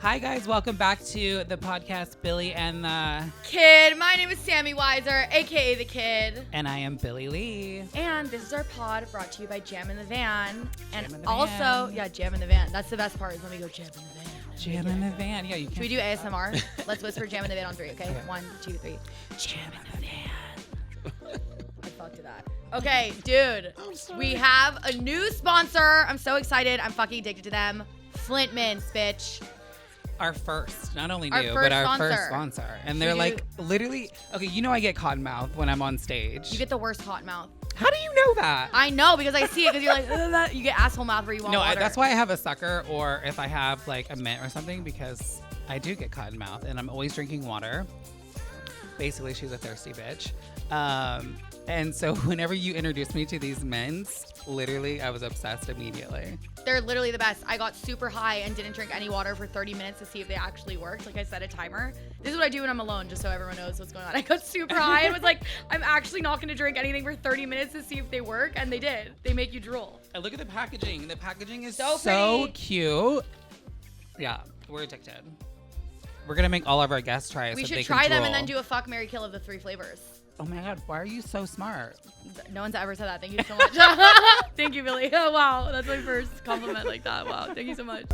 Hi, guys. Welcome back to the podcast, Billy and the Kid. My name is Sammy Weiser, a.k.a. The Kid. And I am Billie Lee. And this is our pod brought to you by Jam in the Van. Jam And in the also, van. yeah, Jam in the Van. That's the best part is when we go Jam in the Van. Jam in the van. Yeah, you Should can. we do ASMR? Let's whisper Jam in the Van on 3, okay? Okay. 1, 2, 3. Jam in the Van. I fucked to that. Okay, dude. We have a new sponsor. I'm so excited. I'm fucking addicted to them. Flint Mints, bitch. Our first, not only Our new, first but our sponsor. first sponsor. And they're We like literally, okay, you know I get cotton mouth when I'm on stage. You get the worst cotton mouth. How do you know that? I know because I see it because you're like, "Ugh," you get asshole mouth where you want No, water. that's why I have a sucker, or if I have like a mint or something, because I do get cotton mouth and I'm always drinking water. Basically, she's a thirsty bitch. And so whenever you introduced me to these mints, literally, I was obsessed immediately. They're literally the best. I got super high and didn't drink any water for 30 minutes to see if they actually worked. Like I set a timer. This is what I do when I'm alone, just so everyone knows what's going on. I got super high and was like, I'm actually not going to drink anything for 30 minutes to see if they work. And they did. They make you drool. And look at the packaging. The packaging is So so pretty. cute. Yeah, we're addicted. We're going to make all of our guests try it We so should they try can them drool. and then do a fuck, marry, kill of the 3 flavors. Oh my God, why are you so smart? No one's ever said that. Thank you so much. Thank you, Billy. Oh, wow. That's my first compliment like that. Wow. Thank you so much.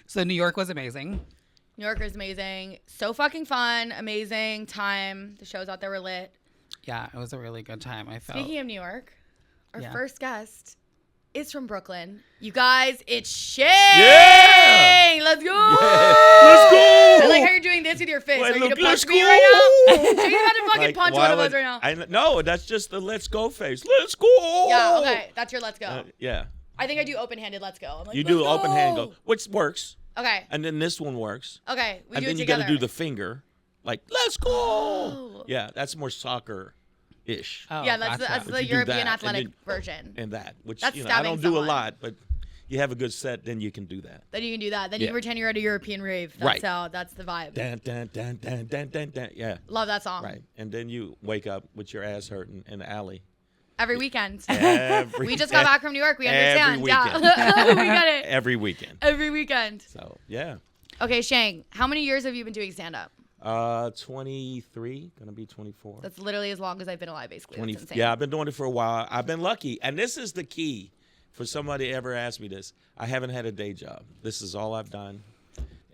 So New York was amazing. New York is amazing. So fucking fun. Amazing time. The shows out there were lit. Yeah, it was a really good time. I felt. Speaking of New York, our Yeah. first guest is from Brooklyn. You guys, it's Shang. Yeah. Let's go. Let's go. I like how you're doing this with your fist. Wait, Are you look, gonna punch let's me go. right now? Shane's about to fucking Like, punch why one of would- us right now. No, that's just the let's go face. Let's go. Yeah, okay. That's your let's go. Yeah. I think I do open-handed let's go. I'm like, You let's do open hand go, which works. Okay. And then this one works. Okay. We And do then it you together. got to do the finger. Like, let's go. Oh. Yeah, that's more soccer-ish. Oh, Yeah, that's gotcha. the You do European that, and athletic then- version. And that, which, That's I stabbing don't do someone. a lot, but you have a good set, then you can do that. Then you can do that. Then you Yeah. can pretend you're at a European rave. That's Right. how. That's the vibe. Dan, dan, dan, dan, dan, dan, dan. Yeah, Love that song. right. And then you wake up with your ass hurting in the alley. Every weekend. Every, We just got back from New York. We every understand. weekend. Yeah. we got it. Every weekend. Every weekend. So, yeah. Okay, Shang, how many years have you been doing stand-up? 23, gonna be 24. That's literally as long as I've been alive, basically. 20. That's insane. Yeah, I've been doing it for a while. I've been lucky, and this is the key for somebody to ever ask me this. I haven't had a day job. This is all I've done,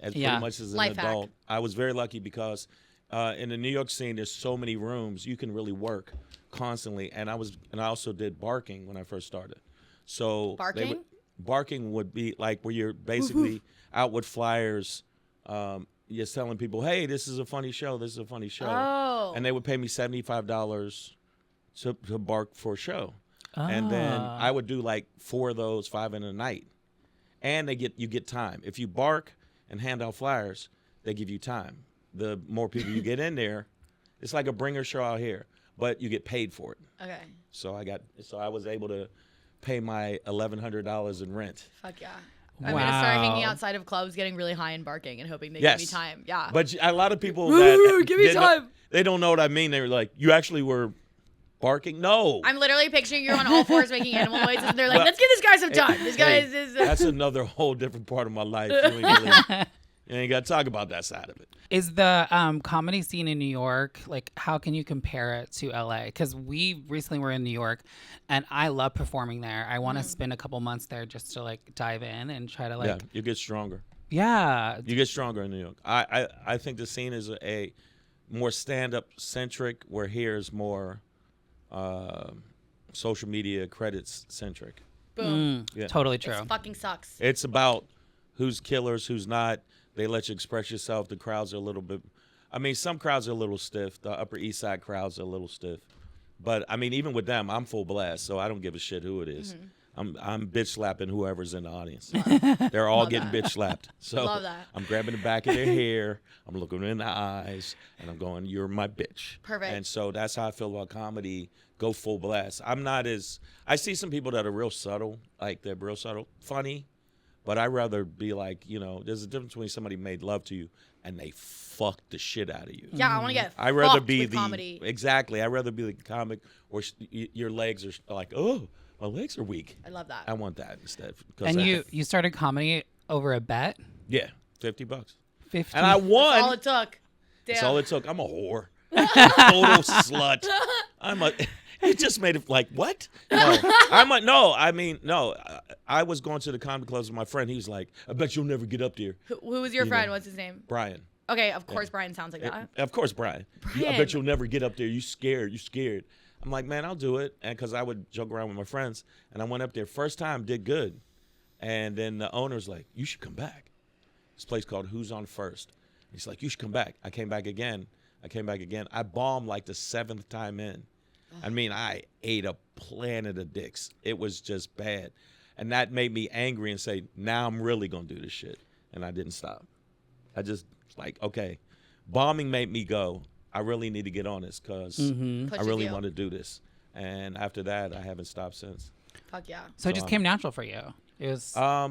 as Yeah. pretty much as an Life hack. adult. I was very lucky because in the New York scene, there's so many rooms you can really work constantly. And I also did barking when I first started. So Barking? Barking would be like where you're basically out with flyers. You're telling people, hey, this is a funny show. This is a funny show. Oh. And they would pay me $75 to bark for a show. And then I would do like 4 of those, 5 in a night. And you get time. If you bark and hand out flyers, they give you time. The more people you get in there, it's like a bringer show out here, but you get paid for it. Okay. So I was able to pay my $1,100 in rent. Fuck yeah. I'm going to start hanging Wow. outside of clubs, getting really high and barking and hoping they Yes. give me time. Yeah. But a lot of people Woo, that give me didn't know- time. they don't know what I mean. They're like, you actually were barking? No. I'm literally picturing you on all fours making animal noises, and they're like, Well, let's give this guy some time. This guy Hey, is... that's another whole different part of my life. You ain't got to talk about that side of it. Is the comedy scene in New York, like, how can you compare it to LA? Because we recently were in New York, and I love performing there. I want to spend a couple months there just to, like, dive in and try to, Yeah, like, you get stronger. yeah. You get stronger in New York. I think the scene is a more stand-up centric, where here is more social media credits centric. Boom. Yeah. Totally true. It fucking sucks. It's about who's killers, who's not. They let you express yourself. The crowds are a little bit. I mean, some crowds are a little stiff. The Upper East Side crowds are a little stiff. But, I mean, even with them, I'm full blast, so I don't give a shit who it is. I'm bitch slapping whoever's in the audience. They're all getting bitch slapped. So Love that. I'm grabbing the back of their hair. I'm looking them in the eyes, and I'm going, "You're my bitch." Perfect. And so that's how I feel about comedy. Go full blast. I see some people that are real subtle, like they're real subtle, funny, but I'd rather be like, there's a difference between somebody made love to you and they fuck the shit out of you. Yeah, I want to get I'd rather fucked be with the comedy. Exactly. I'd rather be the comic where your legs are like, oh, my legs are weak. I love that. I want that instead. And you started comedy over a bet? Yeah, $50. 50. And I won. That's all it took. Damn. That's all it took. I'm a whore. Total slut. You just made it like, what? No. I was going to the comedy clubs with my friend. He was like, I bet you'll never get up there. Who was your friend? What's his name? Brian. Okay, of course Brian sounds like that. Of course, Brian. I bet you'll never get up there. You scared. I'm like, man, I'll do it. And because I would joke around with my friends. And I went up there. First time, did good. And then the owner's like, you should come back. This place called Who's on First. He's like, you should come back. I came back again. I bombed like the 7th time in. I mean, I ate a planet of dicks. It was just bad. And that made me angry and say, now I'm really going to do this shit. And I didn't stop. I just like, okay, bombing made me go, I really need to get on this because I really want to do this. And after that, I haven't stopped since. Fuck yeah. So it just came natural for you. It was. I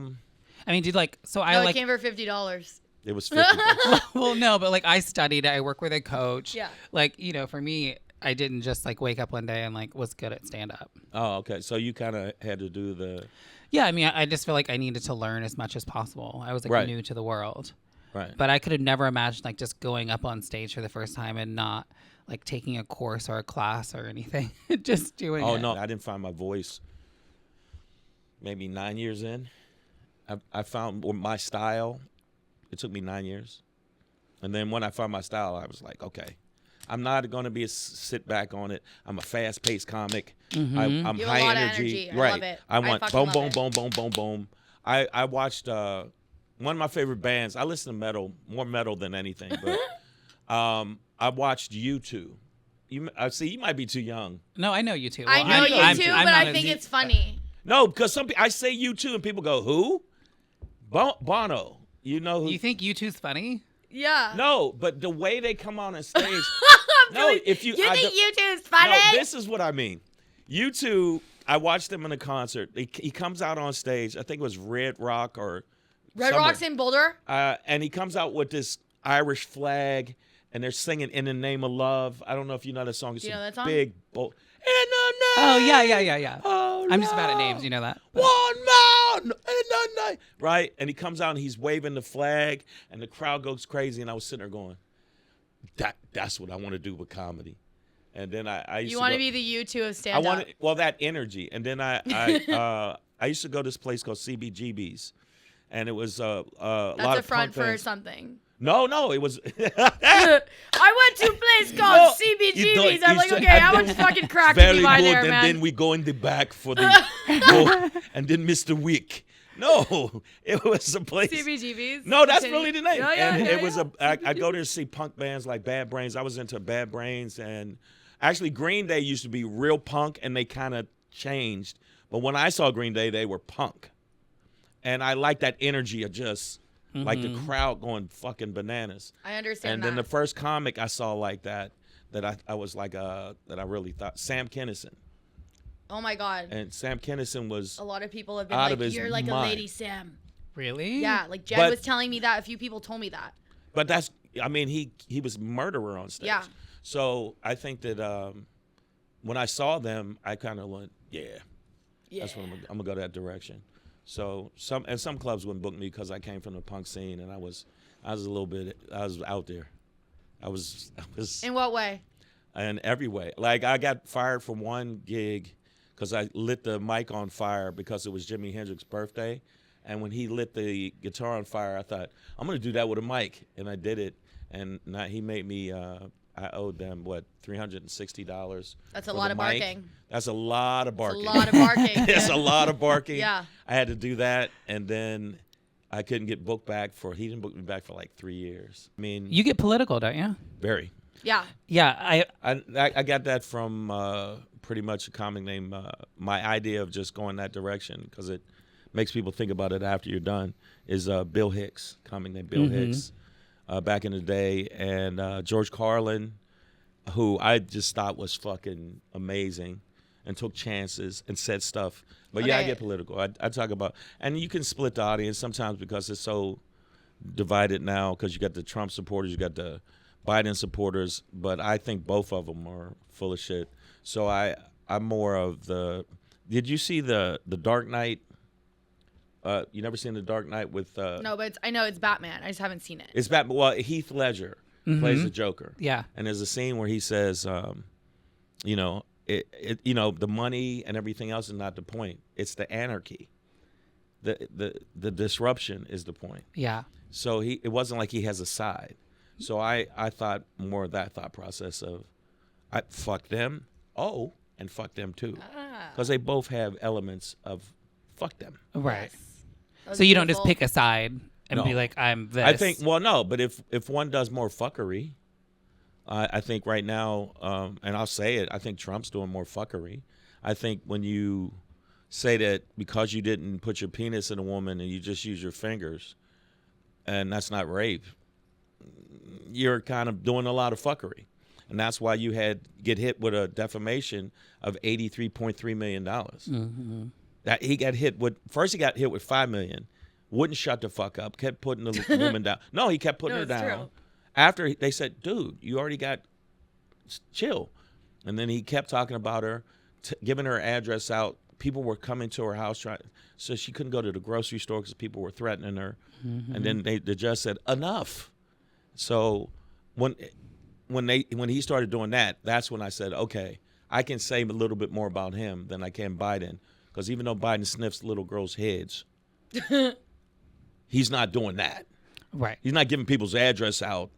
mean, did like so No, I it like. came for $50. It was $50. Well, no, but like I studied. I work with a coach. Yeah. Like for me, I didn't just like wake up one day and like was good at stand up. Oh, okay. So you kind of had to do the. Yeah, I mean, I just feel like I needed to learn as much as possible. I was like new to the world. Right. But I could have never imagined like just going up on stage for the first time and not like taking a course or a class or anything. Just doing it. Oh, no. I didn't find my voice maybe 9 years in. I found my style. It took me 9 years. And then when I found my style, I was like, okay, I'm not going to be a sit back on it. I'm a fast-paced comic. Mm-hmm. I'm you high have a lot energy. Of energy. I love it. I want fucking boom, love boom, it. boom, boom, boom, boom. I watched one of my favorite bands. I listen to metal, more metal than anything. But I watched U2. You might be too young. No, I know you too. I know you too, but I think it's funny. No, because I say U2 and people go, who? Bono. You know who? You think U2's funny? Yeah. No, but the way they come on stage. No, if you think U2's funny? No, this is what I mean. U2, I watched them in a concert. He comes out on stage. I think it was Red Rock or Red Rock's in Boulder. And he comes out with this Irish flag, and they're singing "In the Name of Love." I don't know if you know that song. It's you know that song? big. In the name. Oh yeah. Oh, I'm just bad at names. You know that. One man in the night. Right, and he comes out and he's waving the flag, and the crowd goes crazy. And I was sitting there going, "That's what I want to do with comedy." And then I used You to want go, to be the U2 of stand-up. I wanted that energy. And then I used to go to this place called CBGB's, and it was a lot That's a of front punk for bands. something. No, it was. I went to a place called CBGB's. I'm like, okay, how much fucking crack did Very you buy good. there, And man? then we go in the back for the, and then Mr. Wick. No, it was a place. CBGB's? No, that's really the name. Yeah, It was I go there to see punk bands like Bad Brains. I was into Bad Brains, and actually Green Day used to be real punk, and they kind of changed. But when I saw Green Day, they were punk, and I like that energy of just like the crowd going fucking bananas. I understand And that. then the first comic I saw like that I was like that I really thought Sam Kinison. Oh my God. And Sam Kinison was A lot of people have been out of like, his you're like mind. a lady Sam. Really? Yeah, like Jed But- was telling me that. A few people told me that. But he was murderer on stage. Yeah. So I think that when I saw them, I kind of went, yeah, that's what I'm gonna go that direction. So some clubs wouldn't book me because I came from the punk scene, and I was out there. I was In what way? in every way. Like I got fired from one gig because I lit the mic on fire because it was Jimi Hendrix's birthday. And when he lit the guitar on fire, I thought, I'm going to do that with a mic. And I did it. And he made me, I owed them, $360. That's a lot of barking. That's a lot of barking. A lot of barking. That's a lot of barking. Yeah. I had to do that. And then I couldn't get booked back he didn't book me back for like 3 years. I mean, You get political, don't you? very. Yeah. Yeah, I got that from pretty much a comic name. My idea of just going that direction, because it makes people think about it after you're done, is Bill Hicks, comic name Bill Hicks, back in the day. And George Carlin, who I just thought was fucking amazing and took chances and said stuff. But yeah, I get political. I talk about, and you can split the audience sometimes because it's so divided now, because you got the Trump supporters, you got the Biden supporters, but I think both of them are full of shit. So I'm more of the. Did you see the Dark Knight? You never seen the Dark Knight with? No, but I know it's Batman. I just haven't seen it. It's Batman. Well, Heath Ledger plays the Joker. Yeah. And there's a scene where he says, you know, the money and everything else is not the point. It's the anarchy. The disruption is the point. Yeah. So it wasn't like he has a side. So I thought more of that thought process of, fuck them, and fuck them too, because they both have elements of fuck them. Right. Yes. So you don't just pick a side and be like, I'm this. I think, well, no, but if one does more fuckery, I think right now, and I'll say it, I think Trump's doing more fuckery. I think when you say that because you didn't put your penis in a woman and you just use your fingers, and that's not rape, you're kind of doing a lot of fuckery. And that's why you get hit with a defamation of $83.3 million. Mm-hmm. That he got hit with, first he got hit with $5 million, wouldn't shut the fuck up, kept putting the woman down. No, he kept putting her down. True. After they said, dude, you already got, chill. And then he kept talking about her, giving her address out. People were coming to her house, so she couldn't go to the grocery store because people were threatening her. Mm-hmm. And then the judge said, enough. So when he started doing that, that's when I said, okay, I can say a little bit more about him than I can Biden, because even though Biden sniffs little girls' heads, he's not doing that. Right. He's not giving people's address out.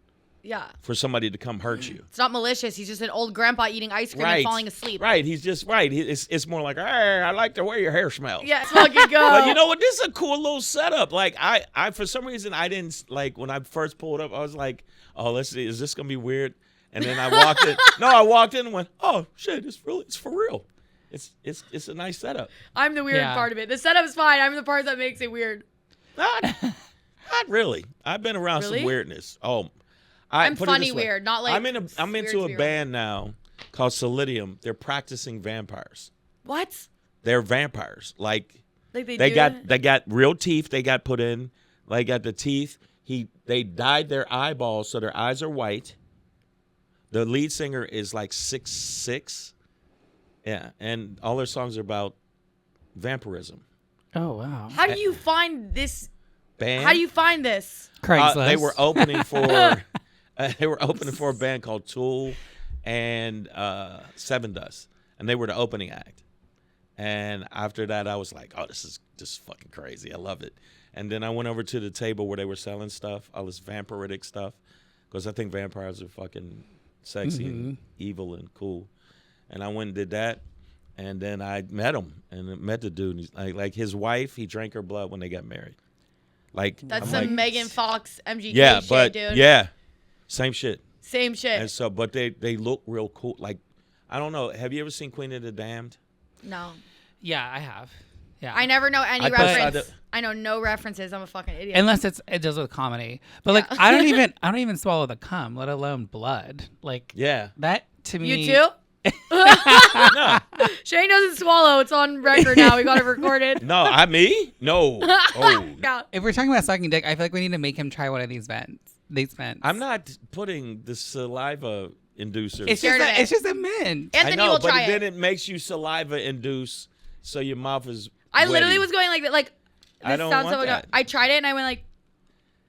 Yeah. For somebody to come hurt you. It's not malicious. He's just an old grandpa eating ice cream and falling asleep. Right. He's just right. It's more like, hey, I like the way your hair smells. Yeah, it's fucking good. But you know what? This is a cool little setup. Like I for some reason I didn't like when I first pulled up. I was like, oh, let's see, is this gonna be weird? And then I walked in. No, I walked in and went, oh shit, it's for real. It's a nice setup. I'm the weird part of it. The setup's fine. I'm the part that makes it weird. Not really. I've been around some weirdness. Oh. I'm funny weird, not like I'm into a band now called Solidium. They're practicing vampires. What? They're vampires. Like they got real teeth they got put in. They got the teeth. They dyed their eyeballs so their eyes are white. The lead singer is like 6'6". Yeah, and all their songs are about vampirism. Oh wow. How do you find this band? How do you find this? Craigslist. They were opening for a band called Tool and Seven Dust, and they were the opening act. And after that, I was like, "Oh, this is just fucking crazy. I love it." And then I went over to the table where they were selling stuff, all this vampiric stuff, because I think vampires are fucking sexy and evil and cool. And I went and did that, and then I met him and met the dude. He's like his wife. He drank her blood when they got married. Like that's some Megan Fox MGK shit, dude. Yeah, same shit. Same shit. And so, but they look real cool. Like, I don't know. Have you ever seen Queen of the Damned? No. Yeah, I have. Yeah. I never know any reference. I know no references. I'm a fucking idiot. Unless it deals with comedy. But like I don't even swallow the cum, let alone blood. Like that to me. You too? No. Shane doesn't swallow. It's on record now. We got it recorded. No, me? No. Oh. Yeah. If we're talking about sucking dick, I feel like we need to make him try one of these vents. I'm not putting the saliva inducer. It's just a mint. Anthony I know, will but try then it makes you saliva induce, so your mouth is. I wetty. literally was going like that. Like, I don't want that. I tried it and I went like,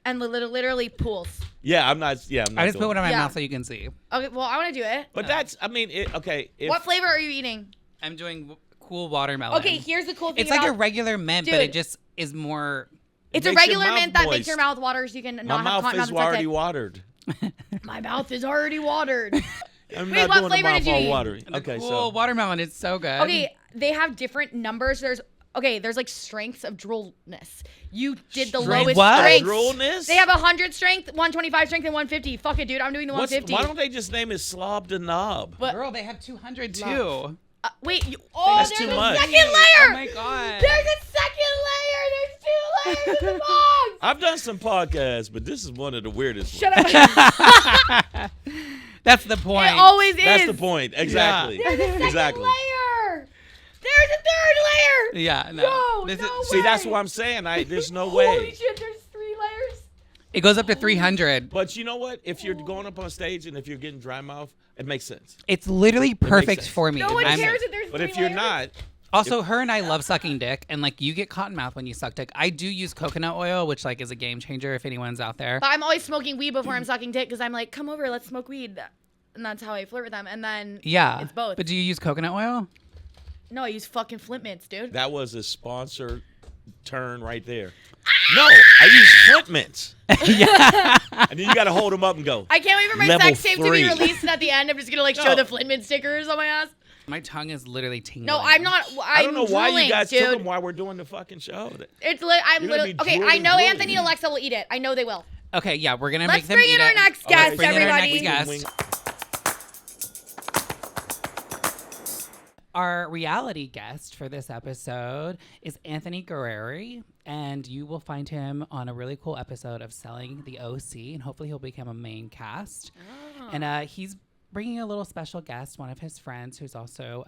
and literally pools. Yeah, I'm not. Yeah, I'm not. I just put one in my mouth so you can see. Okay, well, I want to do it. But that's. I mean, okay. What flavor are you eating? I'm doing cool watermelon. Okay, here's the cool thing. It's like a regular mint, but it just is more. It's a regular mint that makes your mouth water, so you can not have cotton mouth. My mouth is already watered. My mouth is already watered. I'm Wait, not what doing flavor the mouth did you all eat? watery. Okay, cool watermelon. It's so good. Okay, they have different numbers. There's okay, there's like strengths of droolness. You did the Strength- lowest what? strength. Droolness? They have 100 strength, 125 strength, and 150. Fuck it, dude. I'm doing the 150. Why don't they just name it Slob the Knob? What? Girl, they have 200 too. Wait, That's there's too a much. second layer. Oh my god. There's a second layer. There's 2 layers in the box. I've done some podcasts, but this is one of the weirdest Shut ones. up. That's the point. It always is. That's the point. Exactly. There's a second Exactly. layer. There's a 3rd layer. Yeah, no. No, This no is, See, that's way. what I'm saying. There's no Holy way. shit, there's 3 layers. it goes up to 300. But you know what? If you're going up on stage and if you're getting dry mouth, it makes sense. It's literally perfect sense. for me. No one I'm- cares if there's But 3 if you're layers. not, Also, her and I love sucking dick, and like you get cotton mouth when you suck dick. I do use coconut oil, which like is a game changer if anyone's out there. But I'm always smoking weed before I'm sucking dick because I'm like, come over, let's smoke weed. And that's how I flirt with them. And then Yeah, it's both. But do you use coconut oil? No, I use fucking Flint Mints, dude. that was a sponsor turn right there. No, I use Flint Mints. Yeah. And then you got to hold them up and go. I can't wait for my Level sex tape to be 3. released, and at the end, I'm just gonna like show No. the Flint Mint stickers on my ass. My tongue is literally tingling. No, I'm not. I don't know why you guys dude. took them while we're doing the fucking show. It's I'm You're gonna literally be okay. I drooling, know drooling. Anthony and Alexa will eat it. I know they will. Okay, yeah, we're gonna Let's make them bring eat in our it. next Okay, guest, bring in our everybody. next Wing, guest. Our reality guest for this episode is Anthony Guererri, and you will find him on a really cool episode of Selling the OC, and hopefully he'll become a main cast. Oh. And he's bringing a little special guest, one of his friends who's also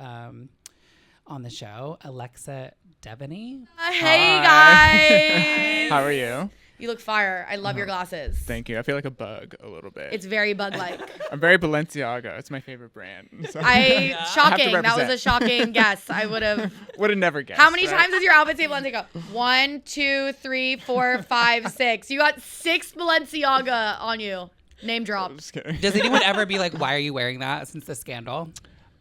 on the show, Alexa Devany. Hey guys. How are you? You look fire. I love your glasses. Thank you. I feel like a bug a little bit. It's very bug-like. I'm very Balenciaga. It's my favorite brand. So Shocking. That was a represent. shocking guess. I would have. would have never guessed. How many right? times does your outfit say Balenciaga? 1, 2, 3, 4, 5, 6. You got 6 Balenciaga on you. Name drop. I'm just kidding. Does anyone ever be like, why are you wearing that since the scandal?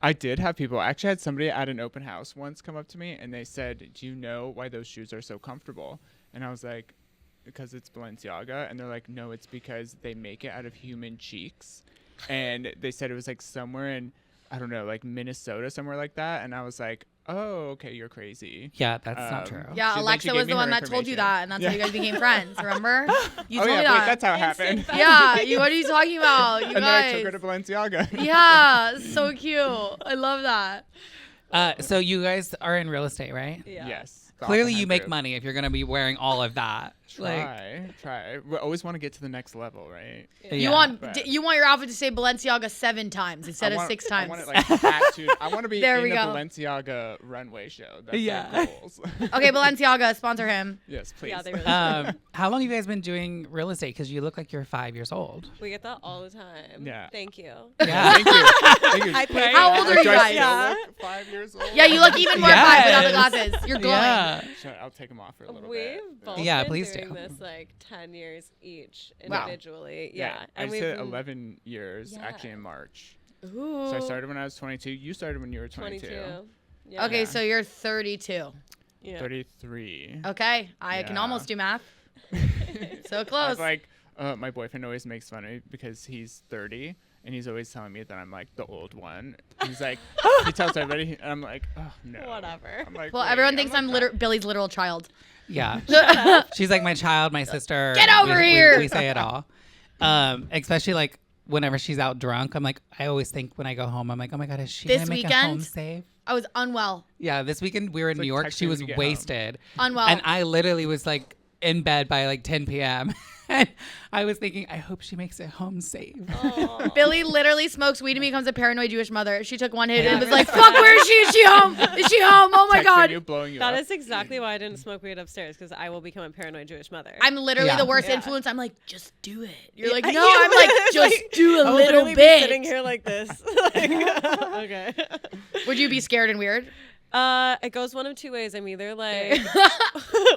I did have people. I actually had somebody at an open house once come up to me and they said, "Do you know why those shoes are so comfortable?" And I was like, "Because it's Balenciaga." And they're like, "No, it's because they make it out of human cheeks." And they said it was like somewhere in, I don't know, like Minnesota, somewhere like that. And I was like, "Oh, okay, you're crazy." Yeah, that's not true. Yeah, Then Alexa she was gave me the one her that told you information. that, and that's how you guys became friends. Remember? You Oh told yeah, me wait, that. that's how it happened. Yeah, what are you talking about? You And then I took her guys. to Balenciaga. Yeah, so cute. I love that. So you guys are in real estate, right? Yeah. Yes. the Clearly you Oppenheim make Group. money if you're going to be wearing all of that. Try. We always want to get to the next level, right? You Yeah. want but- you want your outfit to say Balenciaga 7 times instead of 6 times. I want it like tattooed. I want to be There in we the go. Balenciaga runway show. That's Yeah. my goals. Okay, Balenciaga, sponsor him. Yes, please. Yeah, they really How long have you guys been doing real estate? Because you look like you're 5 years old. we get that all the time. Yeah. Thank you. Yeah. Thank you. Thank you. I pay How old are you Do I guys? still Yeah. look 5 years old? Yeah, you look even more Yes. 5 without the glasses. You're glowing. Yeah. Sure, I'll take them off for a little We've bit. both Yeah, been please doing do. this like 10 years each Wow. individually. Yeah. I And just we've hit been 11 years Yeah. actually in March. Ooh. So I started when I was 22. You started when you were 22. 22. Yeah. Okay, so you're 32. Yeah. 33. Okay, I can Yeah. almost do math. So I close. was like, my boyfriend always makes fun of me because he's 30 and he's always telling me that I'm like the old one. He's like, he tells everybody, and I'm like, oh no. Whatever. I'm like, Well, wait, everyone thinks like I'm that. Billy's literal child. Yeah. She's like my child, my sister. Get over We- here. We say it all. Especially like whenever she's out drunk. I'm like, I always think when I go home, I'm like, oh my God, is she This going to make it weekend? home safe? I was unwell. Yeah, this weekend we were in It's New like York. She texting was when you get home. wasted. Unwell. And I literally was like in bed by like 10 p.m. And I was thinking, I hope she makes it home safe. Aw. Billy literally smokes weed and becomes a paranoid Jewish mother. She took one hit and was like, fuck, where is she? Is she home? Is she home? Oh my Texting God. you, blowing you That up. is exactly why I didn't smoke weed upstairs, because I will become a paranoid Jewish mother. I'm literally Yeah. the worst Yeah. influence. I'm like, just do it. You're like, Yeah, no, you I'm like, would. just Like, do a I will little literally be bit. sitting here like this. Like, okay. Would you be scared and weird? It goes one of two ways. I'm either like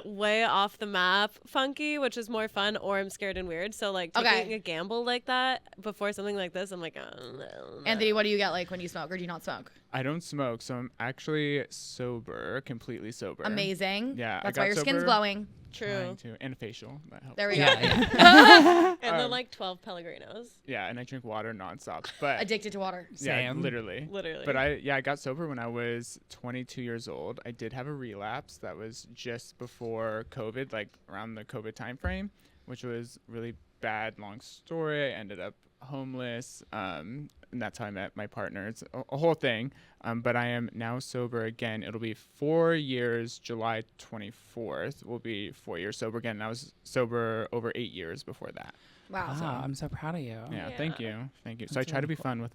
way off the map funky, which is more fun, or I'm scared and weird. So like Okay. taking a gamble like that before something like this, I'm like, oh, no. Anthony, what do you get like when you smoke or do you not smoke? I don't smoke, so I'm actually sober, completely sober. Amazing. Yeah, I That's got why your skin's sober. glowing. True. Mine too. And a facial. That helps. There we go. Yeah. And then like 12 Pellegrinos. Yeah, and I drink water nonstop. But Addicted to water. yeah, Same. literally. But I got sober when I was 22 years old. I did have a relapse that was just before COVID, like around the COVID time frame, which was really bad, long story. I ended up homeless, and that's how I met my partner. It's a whole thing. But I am now sober again. It'll be 4 years. July 24th will be 4 years sober again. And I was sober over 8 years before that. Wow. Wow, I'm so proud of you. Yeah, Yeah. thank you. So That's I try to really be fun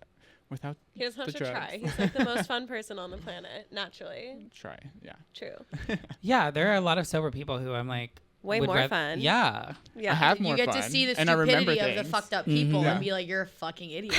without He doesn't have the to drugs. try. He's like the most fun person on the planet, naturally. Try. Yeah. True. Yeah, there are a lot of sober people who I'm like Way would more fun. Yeah. Yeah. I have more You get fun. to see the and I remember stupidity of the things. fucked up people Mhm. and be like, you're a fucking idiot.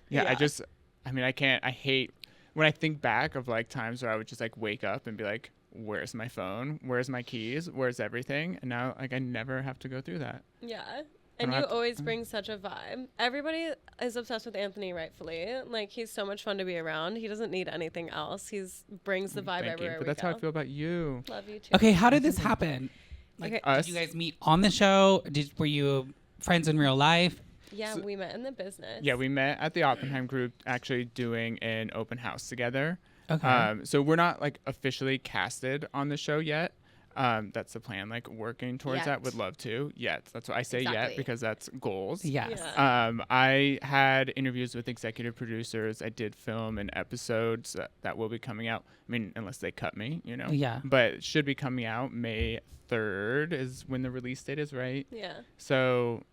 Yeah, Yeah. I hate when I think back of like times where I would just like wake up and be like, where's my phone? Where's my keys? Where's everything? And now like I never have to go through that. Yeah. I And don't you have to- always bring such a vibe. Everybody is obsessed with Anthony, rightfully. Like, he's so much fun to be around. He doesn't need anything else. He's brings the vibe Thank you. everywhere But we that's go. how I feel about you. Love you too. Okay, how did this happen? Like, Okay. Us. did you guys meet on the show? Were you friends in real life? Yeah, So- we met in the business. Yeah, we met at the Oppenheim group actually doing an open house together. Okay. So we're not like officially casted on the show yet. That's the plan, like working towards Yet. that. Would love to. Yet. That's what I say Exactly. yet because that's goals. Yes. Yeah. I had interviews with executive producers. I did film and episodes that will be coming out. I mean, unless they cut me, you know. Yeah. But it should be coming out May 3rd is when the release date is, right? Yeah. So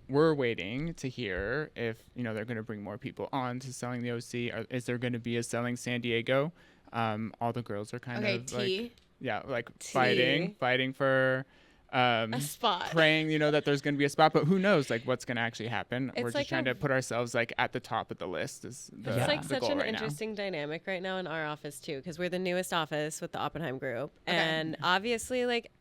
we're waiting to hear if, you know, they're going to bring more people on to Selling the OC. Is there going to be a Selling San Diego? All the girls are kind Okay, of like, T. yeah, like Tea. fighting for A spot. praying, you know, that there's going to be a spot, but who knows like what's going to actually happen. It's We're just like trying to put ourselves like at the top of the list is the, Yeah. It's like the such goal an right now. interesting dynamic right now in our office too, because we're the newest office with the Oppenheim group, Okay. and obviously, like,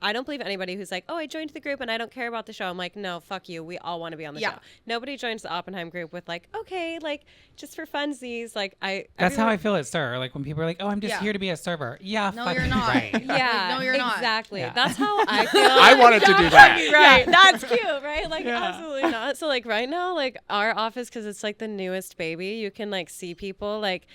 I don't believe anybody who's like, oh, I joined the group and I don't care about the show. I'm like, no, fuck you. We all want to be on the Yeah. show. Nobody joins the Oppenheim group with like, okay, like just for funsies. Like That's how I feel at Sir. Like when people are like, "Oh, I'm just Yeah. here to be a server." Yeah, No, fuck you're you, not. Right. Yeah, No, you're not. exactly. Yeah. That's how I feel. I wanted to do that. Right. That's cute, right? Like, Yeah. absolutely not. So, like, right now, like, our office, because it's like the newest baby, you can like see people like,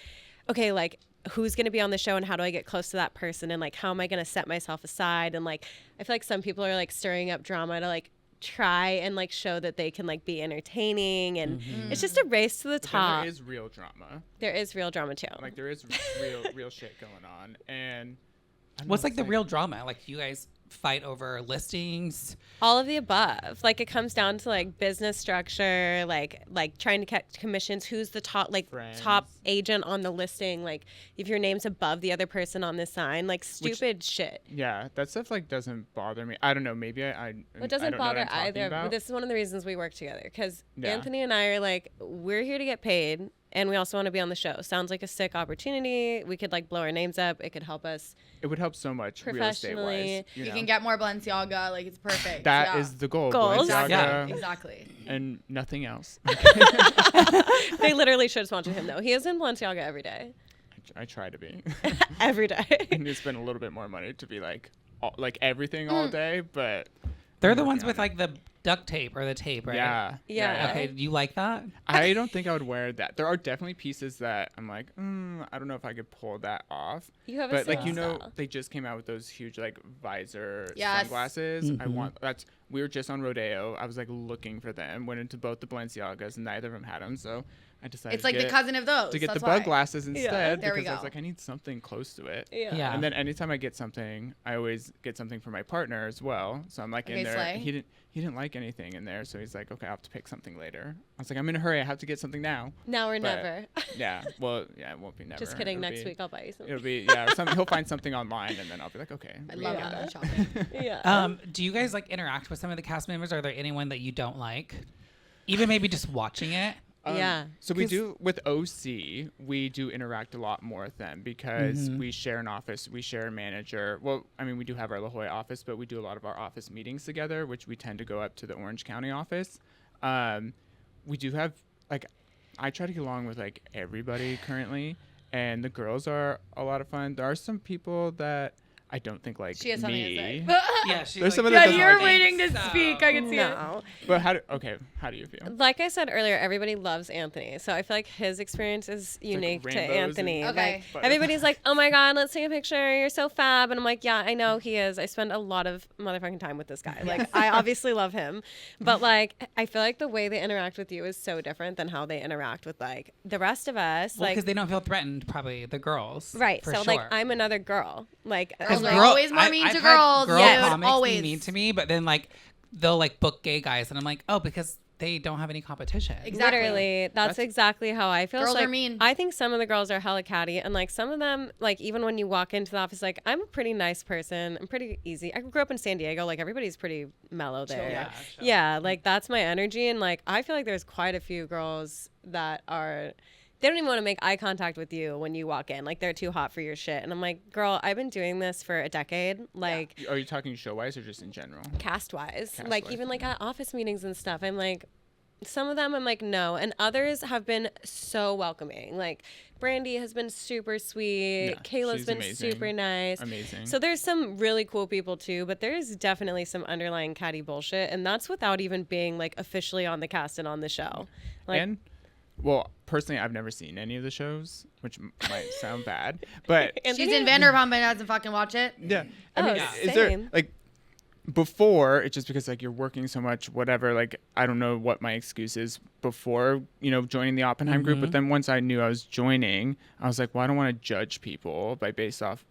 okay, like, who's going to be on the show and how do I get close to that person? And like, how am I going to set myself aside? And like, I feel like some people are like stirring up drama to like try and like show that they can like be entertaining. And it's just a race to the But then top. there is real drama. There is real drama too. Like there is real shit going on. And I don't What's know, like it's the real drama? Like you guys fight over listings. All of the above. Like, it comes down to like business structure, like trying to get commissions, who's the top Friends. top agent on the listing, like if your name's above the other person on the sign, like stupid shit. Yeah, that stuff like doesn't bother me. I don't know. Maybe It I doesn't don't know what bother I'm talking either. about. But this is one of the reasons we work together, because Yeah. Anthony and I are like, we're here to get paid, and we also want to be on the show. Sounds like a sick opportunity. We could like blow our names up. It could help us. It would help so much real estate Professionally. wise. You know? can get more Balenciaga. Like, it's perfect. That yeah. is the goal. Goals. Balenciaga Yeah. Exactly. and nothing else. They literally should sponsor him though. He is in Balenciaga every day. I try to be. Every day. I need to spend a little bit more money to be like everything all day, but They're I'm the working ones on with it. like the duct tape or the tape, right? Yeah. Yeah. Okay, do you like that? I don't think I would wear that. There are definitely pieces that I'm like, I don't know if I could pull that off. You have a But like sick you know, style. they just came out with those huge like visor Yes. sunglasses. I Mhm. want that's. We were just on Rodeo. I was like looking for them. Went into both the Balenciagas, and neither of them had them. So I decided It's like to the get, cousin of those. to get That's the bug why. glasses instead There we because I was go. like, I need something close to it. Yeah. And then anytime I get something, I always get something for my partner as well. So I'm like Okay, in there. slay. He didn't like anything in there, so he's like, okay, I'll have to pick something later. I was like, I'm in a hurry. I have to get something now. Now or But- never. Yeah. Well, yeah, it won't be never. Just kidding. It'll Next be- week I'll buy you something. It'll be yeah. Or something. He'll find something online, and then I'll be like, okay. I we love got online that. shopping. Yeah. Do you guys like interact with some of the cast members? Are there anyone that you don't like? Even maybe just watching it? Yeah. So we 'Cause- do with OC, we do interact a lot more with them because we share an office, we share a manager. Well, I mean, we do have our La Jolla office, but we do a lot of our office meetings together, which we tend to go up to the Orange County office. We do have like, I try to get along with like everybody currently, and the girls are a lot of fun. There are some people that I don't think like She has something to me. say. Yeah, she's There's like, some of Yeah, that doesn't you're like waiting to so. speak. I can see it. No. But how do you feel? Like I said earlier, everybody loves Anthony. So I feel like his experience is unique to rainbows Anthony. and- Like, Okay. everybody's like, oh my God, let's take a picture. You're so fab. And I'm like, yeah, I know he is. I spend a lot of motherfucking time with this guy. Like, I obviously love him. But like, I feel like the way they interact with you is so different than how they interact with like the rest of us. Well, like, because they don't feel threatened, probably the girls. right. For So sure. like, I'm another girl. Like, Girls I'm are like, always more mean to I've had girls. Girl Yes, comics always. be mean to me, but then like they'll like book gay guys, and I'm like, oh, because they don't have any competition. Exactly. Literally, that's exactly how I feel. Girls So, are like, mean. I think some of the girls are hella catty, and like some of them, like even when you walk into the office, like I'm a pretty nice person. I'm pretty easy. I grew up in San Diego. Like everybody's pretty mellow there. Yeah, chill. Yeah, like that's my energy, and like I feel like there's quite a few girls that are. They don't even want to make eye contact with you when you walk in. Like they're too hot for your shit. And I'm like, girl, I've been doing this for a decade. Like Are you talking show-wise or just in general? cast wise. Cast Like wise, even like at office meetings and stuff. I'm like, some of them I'm like, no. And others have been so welcoming. Like Brandy has been super sweet. Yeah, Kayla's she's been amazing. super nice. Amazing. So there's some really cool people too, but there's definitely some underlying catty bullshit. And that's without even being like officially on the cast and on the show. Like, And well, personally, I've never seen any of the shows, which might sound bad, but She's in Vanderpump and doesn't fucking watch it. yeah. I Oh, mean, yeah. is there Same. like before it's just because like you're working so much, whatever. Like I don't know what my excuse is before joining the Oppenheim group, but then once I knew I was joining, I was like, well, I don't want to judge people based off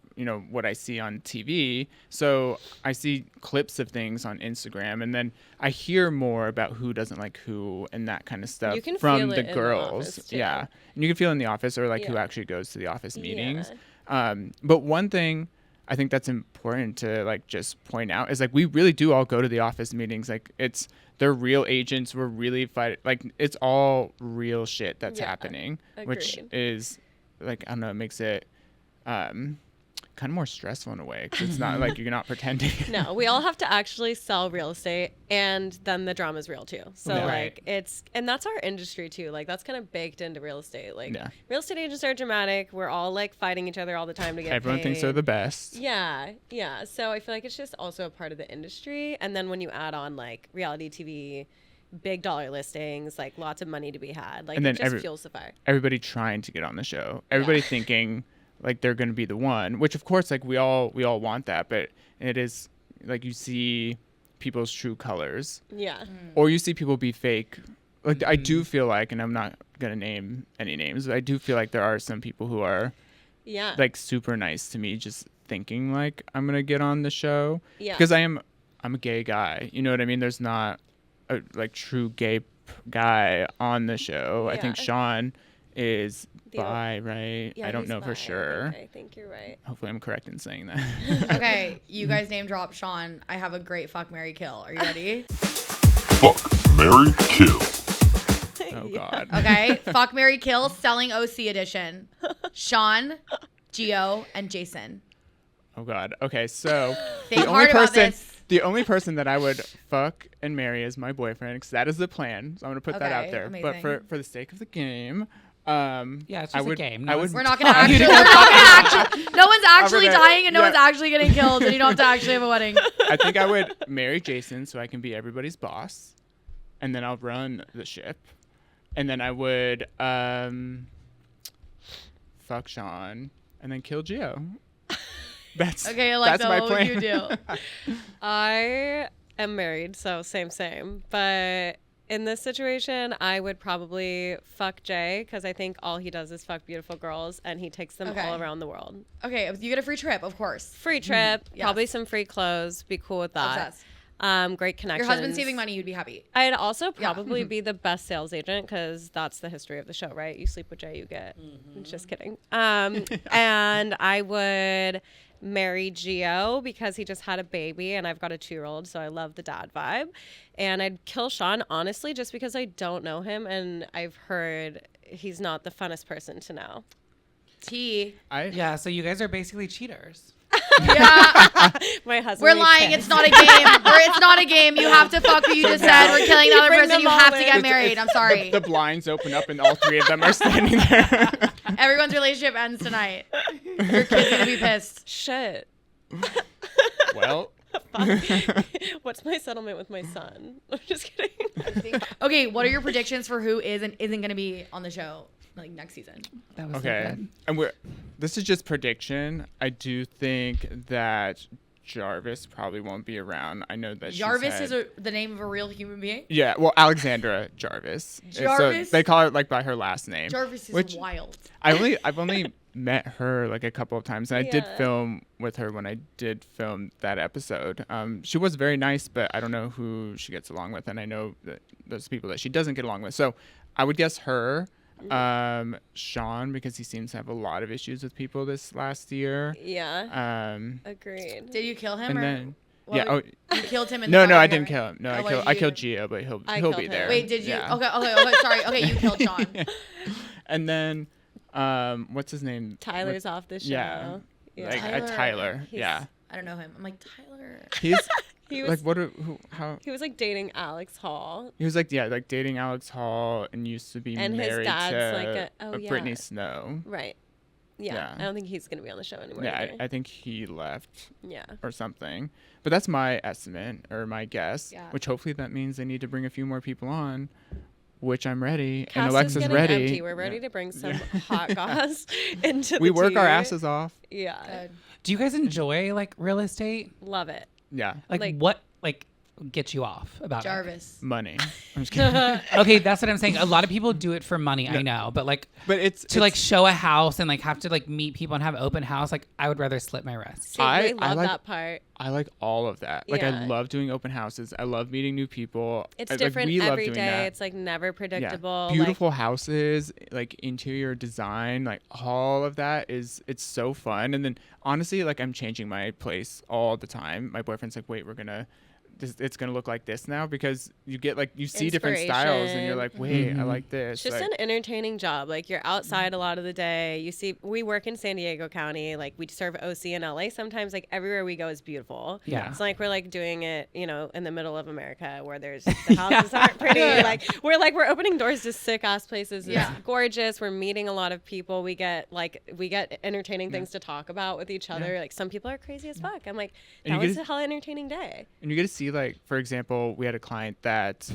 what I see on TV. So I see clips of things on Instagram, and then I hear more about who doesn't like who and that kind of stuff You can from feel the it in the girls. office, too. Yeah, and you can feel it in the office or like who Yeah. actually goes to the office meetings. Yeah. But one thing I think that's important to like just point out is like we really do all go to the office meetings. Like they're real agents. We're really fighting. Like it's all real shit that's Yeah, happening, which agreed. is like I don't know, it makes it kind of more stressful in a way 'cause it's not like you're not pretending. No, we all have to actually sell real estate, and then the drama's real too. So Yeah. like and that's our industry too. Like that's kind of baked into real estate. Like Yeah. real estate agents are dramatic. We're all like fighting each other all the time to get Everyone thinks they're paid. the best. Yeah, yeah. So I feel like it's just also a part of the industry. And then when you add on like reality TV, big dollar listings, like lots of money to be had, like And it then just fuels the fire. Everybody trying to get on the show. Everybody thinking like they're going to be the one, which of course like we all want that, but it is like you see people's true colors Yeah. or you see people be fake. Like I do feel like, and I'm not going to name any names, but I do feel like there are some people who are Yeah. like super nice to me just thinking like I'm going to get on the show Yeah. because I'm a gay guy. You know what I mean? There's not a like true gay guy on the show. I think Yeah. Sean is The- bi, right? Yeah, I don't he's know for bi, sure. I think you're right. Hopefully I'm correct in saying that. Okay, you guys name drop Sean. I have a great fuck, marry, kill. Are you ready? Fuck, marry, kill. Oh God. Okay, fuck, marry, kill. Selling OC edition. Sean, Gio, and Jason. Oh God. Okay, so Think hard about this. the only person that I would fuck and marry is my boyfriend because that is the plan. So I'm gonna put that out Okay, there. amazing. But for the sake of the game, Yeah, it's I just a would, game. I No would. one's- We're not gonna actually. No one's actually gonna- dying and no yeah. one's actually getting killed, and you don't have to actually have a wedding. I think I would marry Jason so I can be everybody's boss, and then I'll run the ship, and then I would fuck Sean and then kill Gio. That's Okay, that's Alexa, my what would plan. you do? I am married, so same. But in this situation, I would probably fuck Jay because I think all he does is fuck beautiful girls and he takes them Okay. all around the world. Okay, you get a free trip, of course. Free trip, Yes. probably some free clothes. Be cool with that. Obsessed. Great connections. Your husband's saving money, you'd be happy. I'd also probably be the best sales agent because that's the history of the show, right? You sleep with Jay, you get. Just kidding. And I would marry Gio because he just had a baby and I've got a 2-year-old, so I love the dad vibe. And I'd kill Sean, honestly, just because I don't know him and I've heard he's not the funnest person to know. T. Yeah, so you guys are basically cheaters. Yeah, My husband. we're would be lying. pissed. It's not a game. It's not a game. You have to fuck who you just said. We're killing the other Bring person. them You all have to in. get married. I'm sorry. The blinds open up and all three of them are standing there. Everyone's relationship ends tonight. Your kid's gonna be pissed. Shit. Well, What's my settlement with my son? I'm just kidding. Okay, what are your predictions for who is and isn't going to be on the show like next season? That was so okay. good. And this is just prediction. I do think that Jarvis probably won't be around. I know that Jarvis is the name of a real human being? Yeah, well, Alexandra Jarvis. Jarvis? So they call her like by her last name. Jarvis is which wild. I've only met her like a couple of times, and I did Yeah. film with her when I did film that episode. She was very nice, but I don't know who she gets along with, and I know that those people that she doesn't get along with. So I would guess her. Sean, because he seems to have a lot of issues with people this last year. Yeah. Agreed. Did you kill him? And or then what yeah, would- you killed him. In no, the I other didn't guy? kill him. No, Oh, what I did killed you Gio, but he'll killed be him. there. Wait, did you? Yeah. Okay, sorry. Okay, you killed Sean. And then, what's his name? Tyler's off the show. Yeah. Yeah. Like Tyler. He's- Yeah. I don't know him. I'm like, Tyler. He's He was like how he was like dating Alex Hall. he was like dating Alex Hall and used to be And his married dad's to like yeah. Brittany Snow. Right. Yeah. Yeah. I don't think he's gonna be on the show anymore. Yeah, either. I think he left Yeah. or something. But that's my estimate or my guess. Yeah. Which hopefully that means they need to bring a few more people on, which I'm ready. Cast And is Alexa's getting ready. empty. We're ready to bring some hot goss into We the work our tier. asses off. Yeah. Good. Do you guys enjoy like real estate? Love it. Yeah. Like what like gets you off about it? Jarvis. Money. I'm just kidding. Okay, that's what I'm saying. A lot of people do it for money, I know, but like But it's to like show a house and like have to like meet people and have open house, like I would rather slit my wrists. See, I we love like- that part. I like all of that. Like I Yeah. love doing open houses. I love meeting new people. It's Like, different we love every doing day. that. It's like never Yeah. predictable. Beautiful houses, like interior design, like all of that it's so fun. And then honestly, like I'm changing my place all the time. My boyfriend's like, wait, it's gonna look like this now, because you get like you see different styles and you're like, wait, I like this. It's just like, an entertaining job. Like you're outside a lot of the day. You see, we work in San Diego County. Like we serve OC in LA. Sometimes like everywhere we go is beautiful. Yeah. It's like we're like doing it, you know, in the middle of America where there's the houses aren't pretty. We're opening doors to sick ass places. It's gorgeous. We're meeting a lot of people. We get entertaining things to talk about with each other. Like some people are crazy as fuck. I'm like, And that you was get a hell entertaining day. And you get to see, like, for example, we had a client that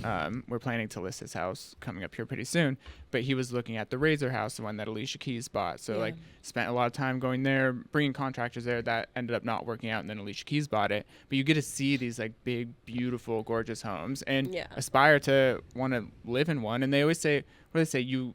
we're planning to list his house coming up here pretty soon, but he was looking at the Razor house, the one that Alicia Keys bought. So, like, spent a lot of time going there, bringing contractors there. That ended up not working out, and then Alicia Keys bought it. But you get to see these, like, big, beautiful, gorgeous homes and aspire to want to live in one. And they always say, you,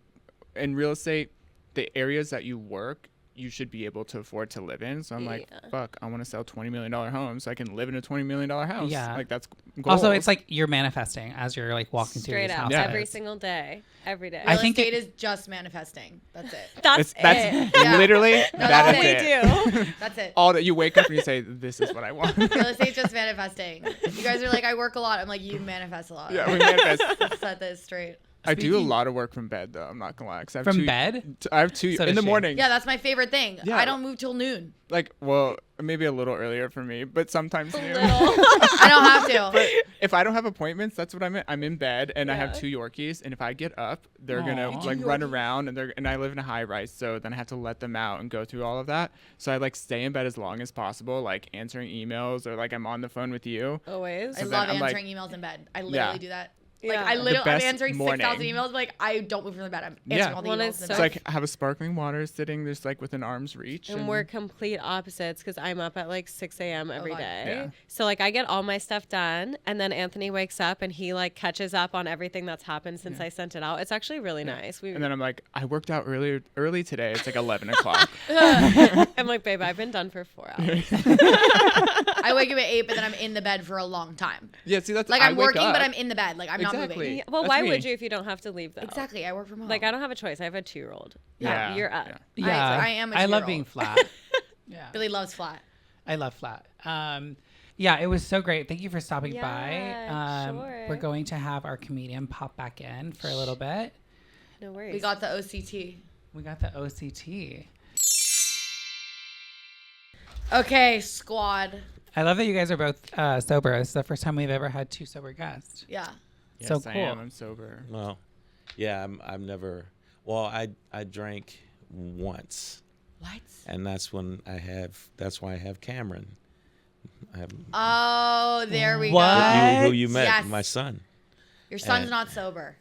in real estate, the areas that you work, you should be able to afford to live in. So I'm like, fuck, I want to sell $20 million homes so I can live in a $20 million house. Yeah. Like that's goals. Also, it's like you're manifesting as you're like walking through Straight these out. houses. Every single day. Every day. I Real think estate is just manifesting. That's it. That's that's Yeah. literally that all is we it. do. That's it. All that you wake up and you say, this is what I want. Real estate's just manifesting. You guys are like, I work a lot. I'm like, you manifest a lot. Yeah, we manifest. Let's set this straight. I do a lot of work from bed though. I'm not gonna lie. 'Cause I have From two, bed? I have two So in does the she. morning. Yeah, that's my favorite thing. Yeah. I don't move till noon. Like, well, maybe a little earlier for me, but sometimes noon. I don't have to. But if I don't have appointments, that's what I'm in bed and I have Yeah. 2 Yorkies, and if I get up, they're gonna Aw. like run around, and I live in a high rise, so then I have to let them out and go through all of that. So I like stay in bed as long as possible, like answering emails or like I'm on the phone with you. Always. I then love I'm like- answering emails in bed. I literally do that. Like Yeah. I The literally, I'm best answering morning. 6,000 emails. Like I don't move from the bed. I'm Yeah. answering all the Well, emails it's in so the It's bed. like I have a sparkling water sitting there's like within arm's reach. And we're complete opposites because I'm up at like 6 a.m. every God. day. Yeah. So like I get all my stuff done, and then Anthony wakes up and he like catches up on everything that's happened since I sent it out. It's actually really nice. and then I'm like, I worked out early today. It's like 11 o'clock. I'm like, babe, I've been done for 4 hours. I wake up at 8, but then I'm in the bed for a long time. Yeah, see that's Like I I'm wake working, up. but I'm in the bed. Like I'm not Exactly. moving. Yeah, well, That's why me. would you if you don't have to leave though? Exactly. I work from home. Like I don't have a choice. I have a 2-year-old. Yeah. You're up. Yeah. Yeah, I am a I love 2-year-old. being flat. Yeah, Billy loves flat. I love flat. Yeah, it was so great. Thank you for stopping by. Yeah, sure. We're going to have our comedian pop back in for a little bit. No worries. We got the OCT. We got the OCT. Okay, squad. I love that you guys are both sober. It's the first time we've ever had 2 sober guests. Yeah. Yes, So I cool. am. I'm sober. Well, yeah, I'm never. Well, I drank once, What? and that's why I have Cameron. I have Oh, there we What? go. who you met, Yes. my son. Your son's And- not sober.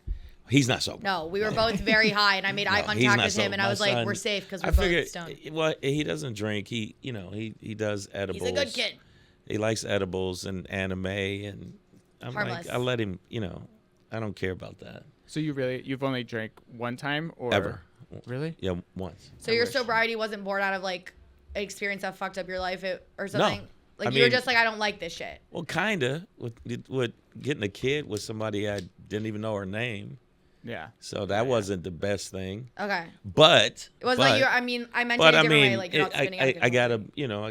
He's not sober. No, we were both very high, and I made eye No, he's contact not with him, sober. and I My was like, son- "We're safe because we're I both figured, stoned." well, he doesn't drink. He does edibles. He's a good kid. He likes edibles and anime, and I'm Harmless. like, I let him. I don't care about that So you've only drank one time or ever. Really? Yeah, once. So your sobriety wasn't born out of like an experience that fucked up your life or something. No. Like I you were mean- just like, I don't like this shit. Well, kinda with getting a kid with somebody I didn't even know her name. Yeah. So that wasn't the best thing. Okay. But It was but, like I mean, I meant it but a I different mean, way. Like you're not spinning out. I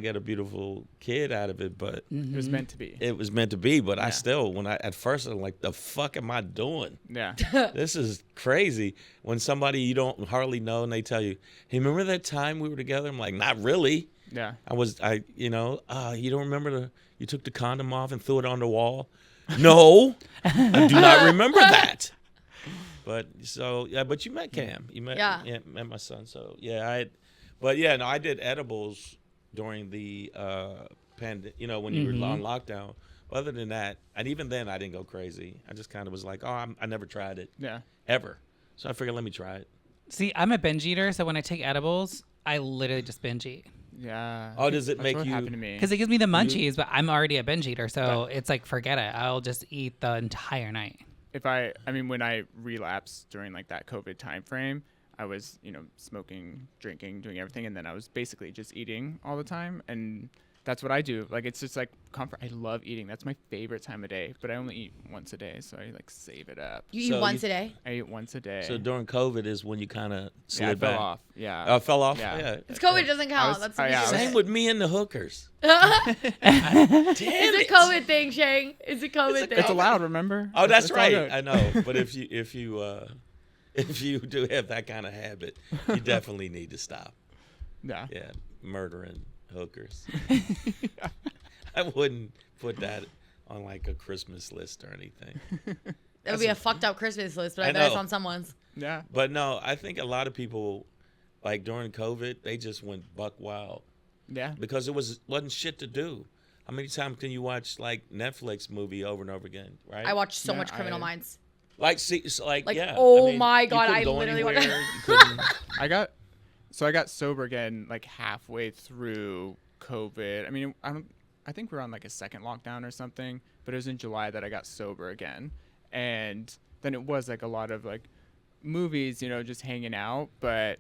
got a beautiful kid out of it, but It was meant to be. it was meant to be. But I Yeah. still, at first I'm like, the fuck am I doing? Yeah. This is crazy. When somebody you don't hardly know and they tell you, "Hey, remember that time we were together?" I'm like, "Not really." Yeah. You don't remember you took the condom off and threw it on the wall? No, I do not remember that. But but you met Cam. You met met my son. So yeah, I did edibles during the pandemic. When you were on lockdown. Other than that, and even then, I didn't go crazy. I just kind of was like, I never tried it. Yeah. Ever. So I figured, let me try it. See, I'm a binge eater, so when I take edibles, I literally just binge eat. Yeah. Oh, does it That's make what you? happened to me? Because it gives me the munchies, but I'm already a binge eater, so it's like, forget it. I'll just eat the entire night. When I relapsed during like that COVID time frame, I was, smoking, drinking, doing everything, and then I was basically just eating all the time, and that's what I do. Like it's just like comfort. I love eating. That's my favorite time of day. But I only eat once a day, so I like save it up. You eat once a day. I eat once a day. So during COVID is when you kind of slid I back. fell off. Yeah. Oh, fell off? Yeah. It's COVID doesn't count. was- That's oh, yeah, I was- Same with me and the hookers. It's Damn a it. COVID thing, Shang. It's a COVID thing. It's allowed, remember? Oh, that's It's all right. good. I know. But if you do have that kind of habit, you definitely need to stop. Yeah. Yeah, murdering hookers. I wouldn't put that on like a Christmas list or anything. That would be a fucked up Christmas list, but I I bet it's know. on someone's. Yeah. But no, I think a lot of people, like during COVID, they just went buck wild Yeah. because it wasn't shit to do. How many times can you watch like Netflix movie over and over again, right? I watch so Yeah, much Criminal Minds. Like, see, it's like, yeah. oh I mean, my you God, couldn't I go literally want anywhere, you couldn't- I got sober again like halfway through COVID. I mean, I think we're on like a second lockdown or something, but it was in July that I got sober again. And then it was like a lot of like movies, just hanging out, but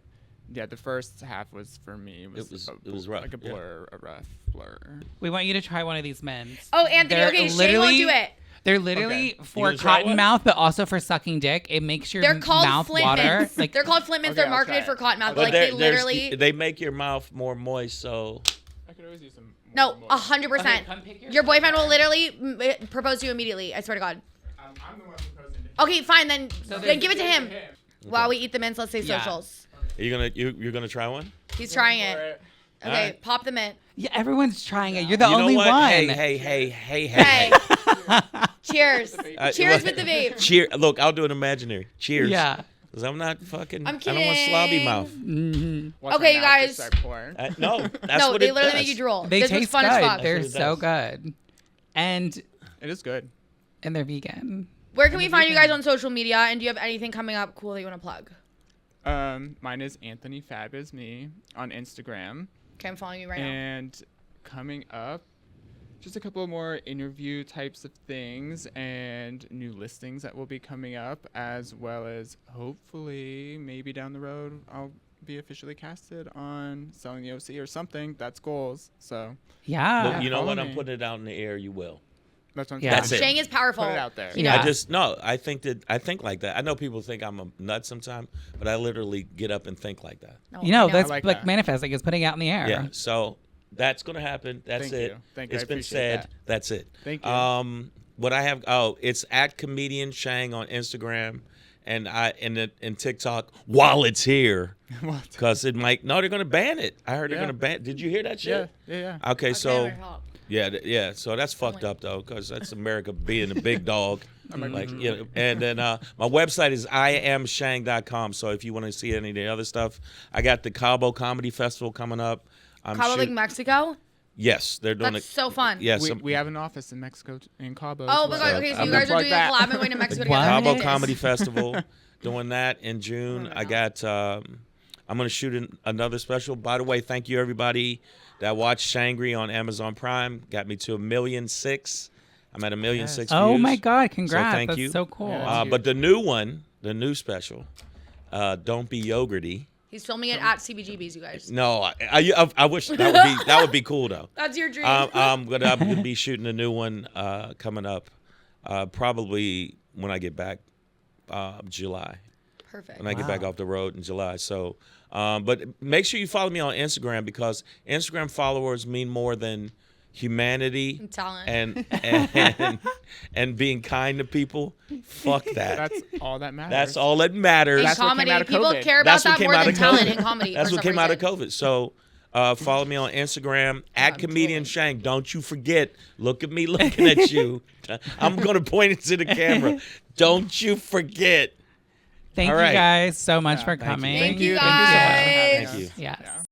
yeah, the first half was for me It was rough, like a yeah. rough blur. We want you to try one of these men's. Oh, Anthony, They're okay, Shane won't literally- do it. They're literally You for gonna try cotton one? mouth, but also for sucking dick. It makes your They're called mouth Flint water. Mints. Like, They're called Flint Mints. Okay, They're I'll marketed try for it. cotton mouth. But Like they literally. they make your mouth more moist, so I could always use some. No, more. 100%. Okay, come pick Your boyfriend will literally propose to you immediately. I swear to God. I'm the one proposing. Okay, fine then. So Then give it to him. Him. While we eat the mints, let's say Yeah. socials. you're gonna try one? He's trying it. Okay, Alright. pop the mint. yeah, everyone's trying it. You're the You know only what? one. Hey. Hey. Cheers. Cheers with the vape. Cheer. Look, I'll do an imaginary. Cheers. Yeah. Because I'm not fucking. I'm I don't want slobby kidding. mouth. Watch Okay, my mouth guys. just start pouring. No, that's No, what they it literally does. make you drool. They this was taste fun good. as fuck. They're That's what it so does. good, and It is good. they're vegan. Where can we find you guys on social media? And do you have anything coming up cool that you want to plug? Mine is Anthony Fab is me on Instagram. Okay, I'm following you right now. And coming up, just a couple more interview types of things and new listings that will be coming up, as well as hopefully maybe down the road I'll be officially casted on Selling the OC or something. That's goals. So Yeah. Well, you know follow what? I'm me. putting it out in the air. You will. that's what I'm Yeah. trying That's to it. do. Shang is powerful. Put it out there. He Yeah. does. I think like that. I know people think I'm a nut sometimes, but I literally get up and think like that. No, You know, I that's I like like that. manifesting. It's putting it out in the air. Yeah. So that's gonna happen. That's Thank it. you. Thank you. It's I been appreciate said. that. That's it. Thank you. What I have? Oh, it's at comedian Shang on Instagram, and and TikTok while it's here, What? because it might. No, they're gonna ban it. I heard they're Yeah. gonna ban. Did you hear that shit? Yeah. Okay, Okay, so. we're talk. Yeah. So that's fucked up though, because that's America being a big dog. Like, and then my website is iamshang.com. So if you want to see any of the other stuff, I got the Cabo Comedy Festival coming up. I'm Cabo, like shoot- Mexico? Yes, they're doing That's it. so fun. Yes, We have an office in Mexico, in Cabo. Oh as my well. god. Okay, so I'm you gonna guys are plug doing that. a collab and going to Mexico Wow. together. Cabo Nice. Comedy Festival, doing that in June. Oh, I got. I'm gonna shoot another special. By the way, thank you everybody that watched Shangri on Amazon Prime. Got me to 1.6 million. I'm at 1.6 million views. Oh my God! Congrats! thank That's you. so cool. Yeah. But the new one, the new special, Don't Be Yogurty. He's filming it at CBGB's, you guys. No, I wish that would be cool though. That's your dream. I'm gonna be shooting a new one coming up, probably when I get back, July. Perfect. When I get back off the road in July. So, but make sure you follow me on Instagram because Instagram followers mean more than humanity And talent. and being kind to people. Fuck that. That's all that matters. That's all that matters. In That's what came comedy, out of people COVID. care about That's what that came more out than of talent COVID. in comedy. That's for what some came out of reason. COVID. So follow me on Instagram at comedian Shang. Don't you forget. Look at me looking at you. I'm gonna point it to the camera. Don't you forget. Thank All you right. guys so much for thank you. coming. Thank you Thank you so much for guys. having Thank us. you. Yes. Yeah.